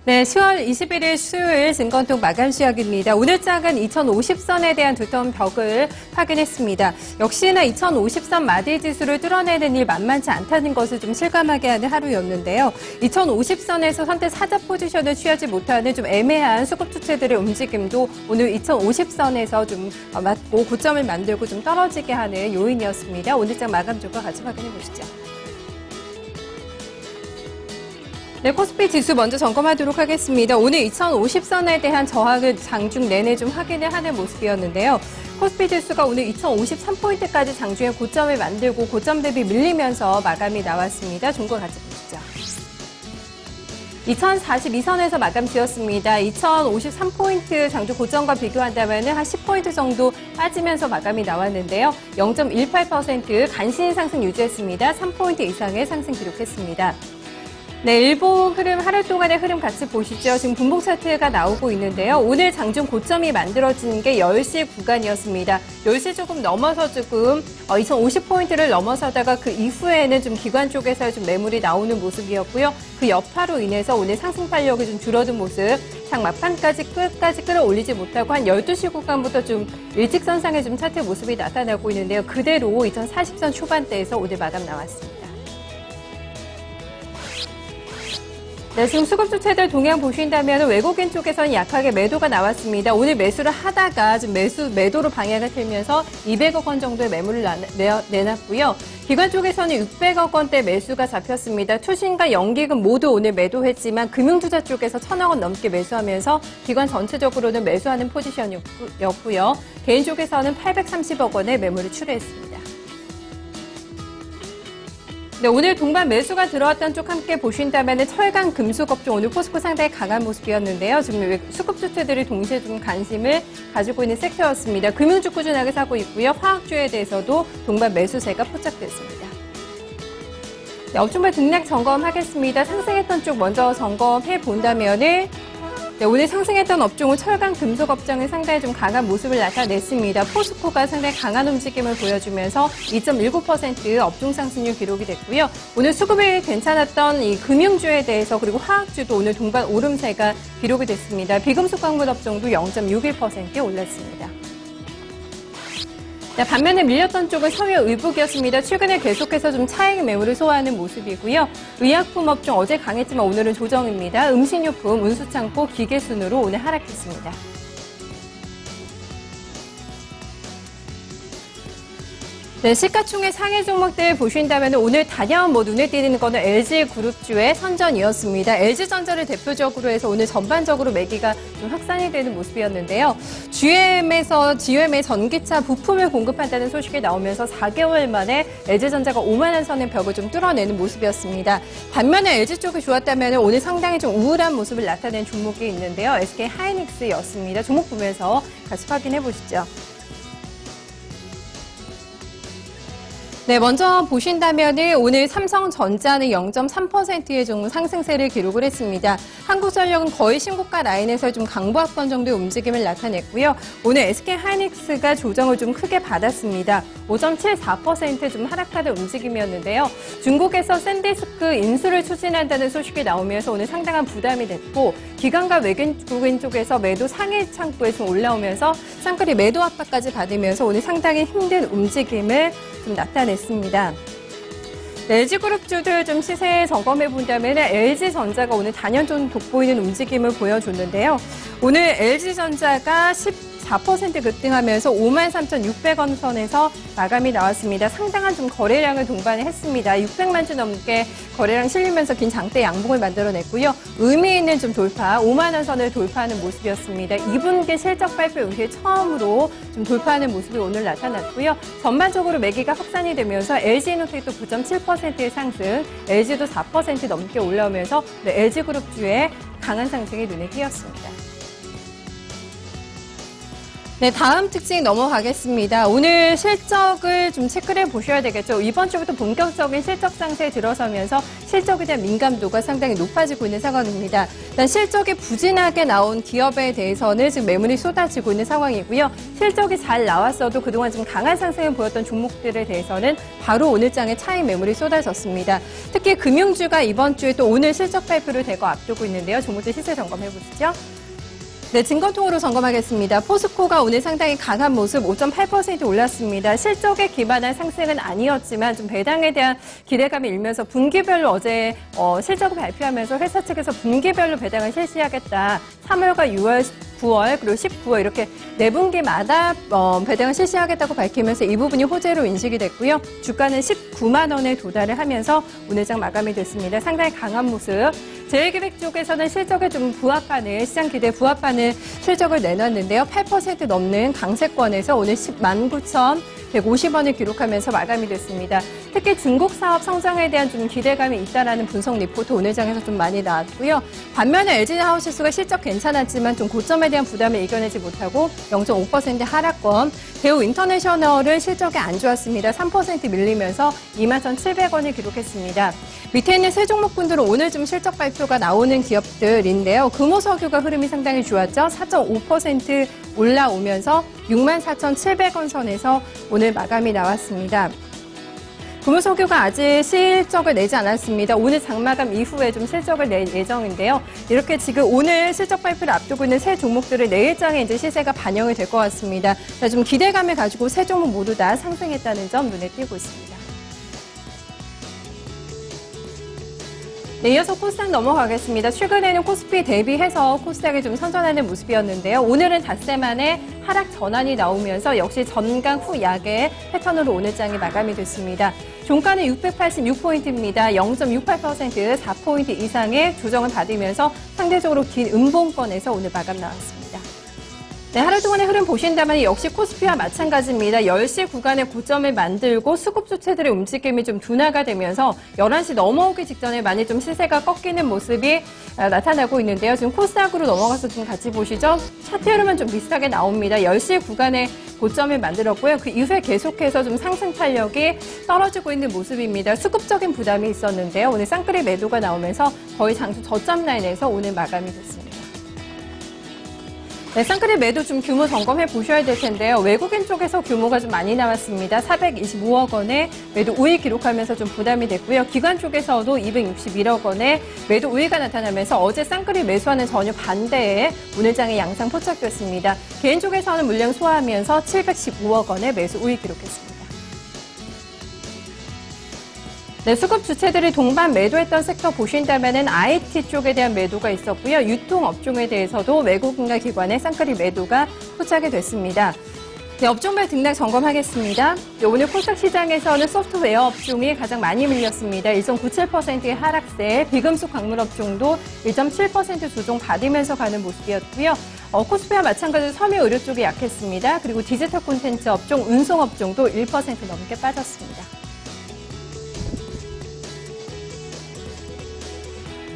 네, 10월 21일 수요일 증권통 마감 시작입니다. 오늘 장은 2050선에 대한 두터운 벽을 확인했습니다. 역시나 2050선 마디 지수를 뚫어내는 일 만만치 않다는 것을 좀 실감하게 하는 하루였는데요. 2050선에서 선택 사자 포지션을 취하지 못하는 좀 애매한 수급 주체들의 움직임도 오늘 2050선에서 좀 맞고 고점을 만들고 좀 떨어지게 하는 요인이었습니다. 오늘 장 마감 조건 같이 확인해 보시죠. 네, 코스피 지수 먼저 점검하도록 하겠습니다. 오늘 2050선에 대한 저항을 장중 내내 좀 확인을 하는 모습이었는데요. 코스피 지수가 오늘 2053포인트까지 장중에 고점을 만들고 고점 대비 밀리면서 마감이 나왔습니다. 종가 같이 보시죠. 2042선에서 마감 지었습니다. 2053포인트 장중 고점과 비교한다면 한 10포인트 정도 빠지면서 마감이 나왔는데요. 0.18% 간신히 상승 유지했습니다. 3포인트 이상의 상승 기록했습니다. 네, 일봉 흐름, 하루 동안의 흐름 같이 보시죠. 지금 분봉 차트가 나오고 있는데요. 오늘 장중 고점이 만들어진 게 10시 구간이었습니다. 10시 조금 넘어서 조금 2050포인트를 넘어서다가 그 이후에는 좀 기관 쪽에서 좀 매물이 나오는 모습이었고요. 그 여파로 인해서 오늘 상승 탄력이 좀 줄어든 모습, 장 막판까지 끝까지 끌어올리지 못하고 한 12시 구간부터 좀 일직선상의 좀 차트 모습이 나타나고 있는데요. 그대로 2040선 초반대에서 오늘 마감 나왔습니다. 네, 지금 수급 주체들 동향 보신다면 외국인 쪽에서는 약하게 매도가 나왔습니다. 오늘 매수를 하다가 좀 매도로 방향을 틀면서 200억 원 정도의 매물을 내놨고요. 기관 쪽에서는 600억 원대 매수가 잡혔습니다. 투신과 연기금 모두 오늘 매도했지만 금융투자 쪽에서 1,000억 원 넘게 매수하면서 기관 전체적으로는 매수하는 포지션이었고요. 개인 쪽에서는 830억 원의 매물을 출회했습니다. 네, 오늘 동반 매수가 들어왔던 쪽 함께 보신다면 철강, 금속 업종 오늘 포스코 상당히 강한 모습이었는데요. 지금 수급 주체들이 동시에 좀 관심을 가지고 있는 섹터였습니다. 금융주 꾸준하게 사고 있고요. 화학주에 대해서도 동반 매수세가 포착됐습니다. 네, 업종별 등락 점검하겠습니다. 상승했던 쪽 먼저 점검해 본다면은 네, 오늘 상승했던 업종은 철강, 금속 업종이 상당히 좀 강한 모습을 나타냈습니다. 포스코가 상당히 강한 움직임을 보여주면서 2.19% 업종 상승률 기록이 됐고요. 오늘 수급이 괜찮았던 이 금융주에 대해서 그리고 화학주도 오늘 동반 오름세가 기록이 됐습니다. 비금속 광물 업종도 0.61% 올랐습니다. 네, 반면에 밀렸던 쪽은 섬유의복이었습니다. 최근에 계속해서 좀 차익 매물을 소화하는 모습이고요. 의약품 업종 어제 강했지만 오늘은 조정입니다. 음식료품, 운수창고, 기계순으로 오늘 하락했습니다. 네, 시가총액 상위 종목들 보신다면 오늘 단연 눈에 띄는 거는 LG그룹주의 선전이었습니다. LG전자를 대표적으로 해서 오늘 전반적으로 매기가 좀 확산이 되는 모습이었는데요. GM의 전기차 부품을 공급한다는 소식이 나오면서 4개월 만에 LG전자가 5만 원 선의 벽을 좀 뚫어내는 모습이었습니다. 반면에 LG 쪽이 좋았다면 오늘 상당히 좀 우울한 모습을 나타낸 종목이 있는데요. SK하이닉스였습니다. 종목 보면서 같이 확인해 보시죠. 네, 먼저 보신다면 오늘 삼성전자는 0.3%의 좀 상승세를 기록을 했습니다. 한국전력은 거의 신고가 라인에서 좀 강보합권 정도의 움직임을 나타냈고요. 오늘 SK하이닉스가 조정을 좀 크게 받았습니다. 5.74% 좀 하락하는 움직임이었는데요. 중국에서 샌디스크 인수를 추진한다는 소식이 나오면서 오늘 상당한 부담이 됐고 기관과 외국인 쪽에서 매도 상해 창구에 좀 올라오면서 쌍끌이 매도 압박까지 받으면서 오늘 상당히 힘든 움직임을 좀 나타냈습니다. LG그룹주들 좀 시세 점검해 본다면 LG전자가 오늘 단연 좀 돋보이는 움직임을 보여줬는데요. 오늘 LG전자가 14% 급등하면서 53,600원 선에서 마감이 나왔습니다. 상당한 좀 거래량을 동반을 했습니다. 600만 주 넘게 거래량 실리면서 긴 장대 양봉을 만들어냈고요. 의미 있는 좀 돌파, 5만 원 선을 돌파하는 모습이었습니다. 2분기 실적 발표 이후에 처음으로 좀 돌파하는 모습이 오늘 나타났고요. 전반적으로 매기가 확산이 되면서 LG이노텍도 9.7%의 상승, LG도 4% 넘게 올라오면서 LG그룹주의 강한 상승이 눈에 띄었습니다. 네, 다음 특징 넘어가겠습니다. 오늘 실적을 좀 체크를 해보셔야 되겠죠. 이번 주부터 본격적인 실적 상세에 들어서면서 실적에 대한 민감도가 상당히 높아지고 있는 상황입니다. 일단 실적이 부진하게 나온 기업에 대해서는 지금 매물이 쏟아지고 있는 상황이고요. 실적이 잘 나왔어도 그동안 좀 강한 상승을 보였던 종목들에 대해서는 바로 오늘 장에 차익 매물이 쏟아졌습니다. 특히 금융주가 이번 주에 또 오늘 실적 발표를 대거 앞두고 있는데요. 종목들 시세 점검해 보시죠. 네, 증권통으로 점검하겠습니다. 포스코가 오늘 상당히 강한 모습 5.8% 올랐습니다. 실적에 기반한 상승은 아니었지만 좀 배당에 대한 기대감이 일면서 분기별로 어제 실적을 발표하면서 회사 측에서 분기별로 배당을 실시하겠다. 3월과 6월, 9월 그리고 19월 이렇게 4분기마다 배당을 실시하겠다고 밝히면서 이 부분이 호재로 인식이 됐고요. 주가는 19만 원에 도달을 하면서 오늘 장 마감이 됐습니다. 상당히 강한 모습. 제일기획 쪽에서는 실적에 좀 부합하는 시장 기대에 부합하는 실적을 내놨는데요. 8% 넘는 강세권에서 오늘 109,150원을 기록하면서 마감이 됐습니다. 특히 중국 사업 성장에 대한 좀 기대감이 있다라는 분석 리포트 오늘 장에서 좀 많이 나왔고요. 반면에 LG하우스가 실적 괜찮았지만 좀 고점에 대한 부담을 이겨내지 못하고 0.5% 하락권. 대우 인터내셔널은 실적이 안 좋았습니다. 3% 밀리면서 21,700원을 기록했습니다. 밑에 있는 세 종목분들은 오늘 좀 실적 발표가 나오는 기업들인데요. 금호석유가 흐름이 상당히 좋았죠. 4.5% 올라오면서 64,700원 선에서 오늘 마감이 나왔습니다. 금호석유가 아직 실적을 내지 않았습니다. 오늘 장마감 이후에 좀 실적을 낼 예정인데요. 이렇게 지금 오늘 실적 발표를 앞두고 있는 세 종목들을 내일장에 이제 시세가 반영이 될 것 같습니다. 좀 기대감을 가지고 세 종목 모두 다 상승했다는 점 눈에 띄고 있습니다. 네, 이어서 코스닥 넘어가겠습니다. 최근에는 코스피 대비해서 코스닥이 좀 선전하는 모습이었는데요. 오늘은 닷새 만에 하락 전환이 나오면서 역시 전강 후 약의 패턴으로 오늘 장이 마감이 됐습니다. 종가는 686포인트입니다. 0.68% 4포인트 이상의 조정을 받으면서 상대적으로 긴 음봉권에서 오늘 마감 나왔습니다. 네, 하루 동안의 흐름 보신다면 역시 코스피와 마찬가지입니다. 10시 구간에 고점을 만들고 수급 주체들의 움직임이 좀 둔화가 되면서 11시 넘어오기 직전에 많이 좀 시세가 꺾이는 모습이 나타나고 있는데요. 지금 코스닥으로 넘어가서 좀 같이 보시죠. 차트 흐름은 좀 비슷하게 나옵니다. 10시 구간에 고점을 만들었고요. 그 이후에 계속해서 좀 상승 탄력이 떨어지고 있는 모습입니다. 수급적인 부담이 있었는데요. 오늘 쌍끌이 매도가 나오면서 거의 장중 저점 라인에서 오늘 마감이 됐습니다. 네, 쌍끌이 매도 좀 규모 점검해 보셔야 될 텐데요. 외국인 쪽에서 규모가 좀 많이 나왔습니다. 425억 원의 매도 우위 기록하면서 좀 부담이 됐고요. 기관 쪽에서도 261억 원의 매도 우위가 나타나면서 어제 쌍끌이 매수와는 전혀 반대의 오늘 장의 양상 포착됐습니다. 개인 쪽에서는 물량 소화하면서 715억 원의 매수 우위 기록했습니다. 네, 수급 주체들이 동반 매도했던 섹터 보신다면은 IT 쪽에 대한 매도가 있었고요. 유통업종에 대해서도 외국인과 기관의 쌍끌이 매도가 포착이 됐습니다. 네, 업종별 등락 점검하겠습니다. 네, 오늘 코스닥 시장에서는 소프트웨어 업종이 가장 많이 밀렸습니다. 1.97%의 하락세, 비금속 광물 업종도 1.7% 조정 받으면서 가는 모습이었고요. 코스피와 마찬가지로 섬유 의료 쪽이 약했습니다. 그리고 디지털 콘텐츠 업종, 운송 업종도 1% 넘게 빠졌습니다.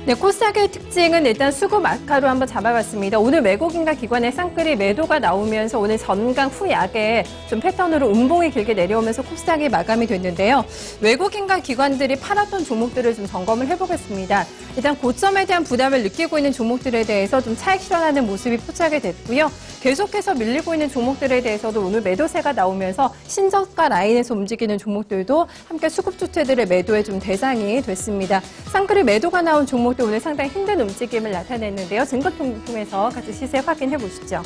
네, 코스닥의 특징은 일단 수급 악화로 한번 잡아봤습니다. 오늘 외국인과 기관의 쌍끌이 매도가 나오면서 오늘 전강 후 약에 좀 패턴으로 음봉이 길게 내려오면서 코스닥이 마감이 됐는데요. 외국인과 기관들이 팔았던 종목들을 좀 점검을 해보겠습니다. 일단 고점에 대한 부담을 느끼고 있는 종목들에 대해서 좀 차익 실현하는 모습이 포착이 됐고요. 계속해서 밀리고 있는 종목들에 대해서도 오늘 매도세가 나오면서 신저가 라인에서 움직이는 종목들도 함께 수급 주체들의 매도의 좀 대상이 됐습니다. 쌍끌이 매도가 나온 종목들 오늘 상당히 힘든 움직임을 나타냈는데요. 증거통 통해서 같이 시세 확인해 보시죠.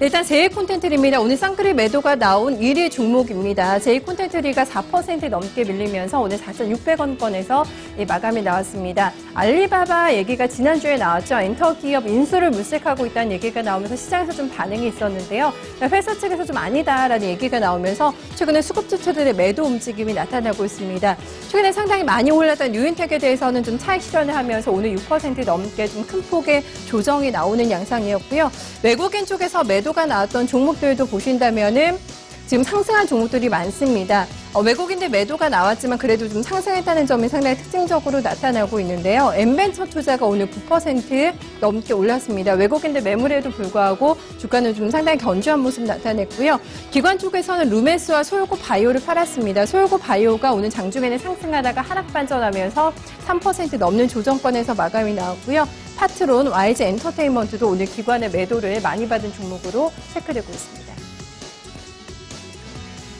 일단 제이콘텐트리입니다. 오늘 쌍끌이 매도가 나온 1위 종목입니다. 제이콘텐트리가 4% 넘게 밀리면서 오늘 4,600원권에서 마감이 나왔습니다. 알리바바 얘기가 지난주에 나왔죠. 엔터기업 인수를 물색하고 있다는 얘기가 나오면서 시장에서 좀 반응이 있었는데요. 회사 측에서 좀 아니다라는 얘기가 나오면서 최근에 수급주체들의 매도 움직임이 나타나고 있습니다. 최근에 상당히 많이 올랐던 유인텍에 대해서는 좀 차익 실현을 하면서 오늘 6% 넘게 좀 큰 폭의 조정이 나오는 양상이었고요. 외국인 쪽에서 매도가 나왔던 종목들도 보신다면은 지금 상승한 종목들이 많습니다. 외국인들 매도가 나왔지만 그래도 좀 상승했다는 점이 상당히 특징적으로 나타나고 있는데요. 엠벤처 투자가 오늘 9% 넘게 올랐습니다. 외국인들 매물에도 불구하고 주가는 좀 상당히 견조한 모습 나타냈고요. 기관 쪽에서는 루메스와 솔고 바이오를 팔았습니다. 솔고 바이오가 오늘 장중에는 상승하다가 하락 반전하면서 3% 넘는 조정권에서 마감이 나왔고요. 파트론, YG 엔터테인먼트도 오늘 기관의 매도를 많이 받은 종목으로 체크되고 있습니다.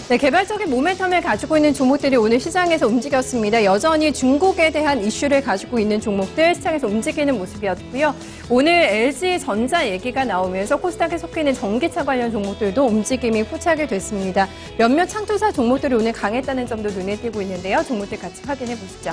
네, 개별적인 모멘텀을 가지고 있는 종목들이 오늘 시장에서 움직였습니다. 여전히 중국에 대한 이슈를 가지고 있는 종목들 시장에서 움직이는 모습이었고요. 오늘 LG전자 얘기가 나오면서 코스닥에 속해 있는 전기차 관련 종목들도 움직임이 포착이 됐습니다. 몇몇 창투사 종목들이 오늘 강했다는 점도 눈에 띄고 있는데요. 종목들 같이 확인해 보시죠.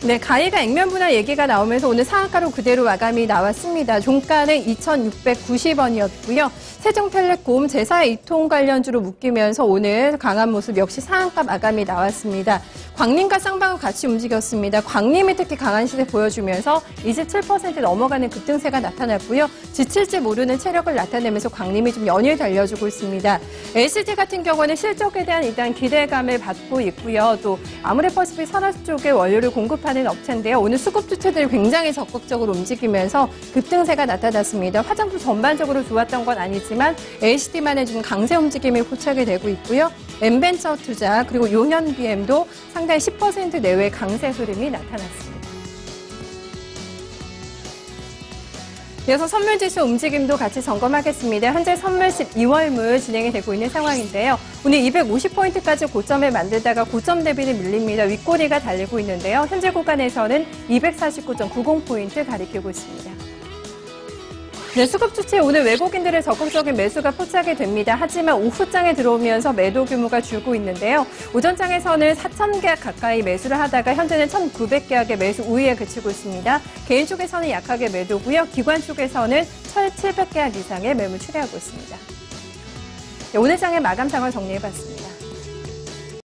네, 가이가 액면 분할 얘기가 나오면서 오늘 상한가로 그대로 마감이 나왔습니다. 종가는 2,690원이었고요. 세종텔레콤 제사 이통 관련주로 묶이면서 오늘 강한 모습 역시 상한가 마감이 나왔습니다. 광림과 쌍방울 같이 움직였습니다. 광림이 특히 강한 시세 보여주면서 27% 넘어가는 급등세가 나타났고요. 지칠지 모르는 체력을 나타내면서 광림이 좀 연일 달려주고 있습니다. LCD 같은 경우는 실적에 대한 일단 기대감을 받고 있고요. 또 아모레퍼시픽 산업 쪽의 원료를 공급하는 업체인데요. 오늘 수급 주체들이 굉장히 적극적으로 움직이면서 급등세가 나타났습니다. 화장품 전반적으로 좋았던 건 아니지만 LCD만의 좀 강세 움직임이 포착이 되고 있고요. 엠벤처 투자 그리고 용현BM도 상당히 10% 내외의 강세 흐름이 나타났습니다. 이어서 선물지수 움직임도 같이 점검하겠습니다. 현재 선물 12월물 진행이 되고 있는 상황인데요. 오늘 250포인트까지 고점을 만들다가 고점 대비는 밀립니다. 윗꼬리가 달리고 있는데요. 현재 구간에서는 249.90포인트 가리키고 있습니다. 네, 수급 주체 오늘 외국인들의 적극적인 매수가 포착이 됩니다. 하지만 오후장에 들어오면서 매도 규모가 줄고 있는데요. 오전장에서는 4,000계약 가까이 매수를 하다가 현재는 1,900계약의 매수 우위에 그치고 있습니다. 개인 쪽에서는 약하게 매도고요. 기관 쪽에서는 1,700계약 이상의 매물 출회하고 있습니다. 네, 오늘 장의 마감 상황 정리해봤습니다.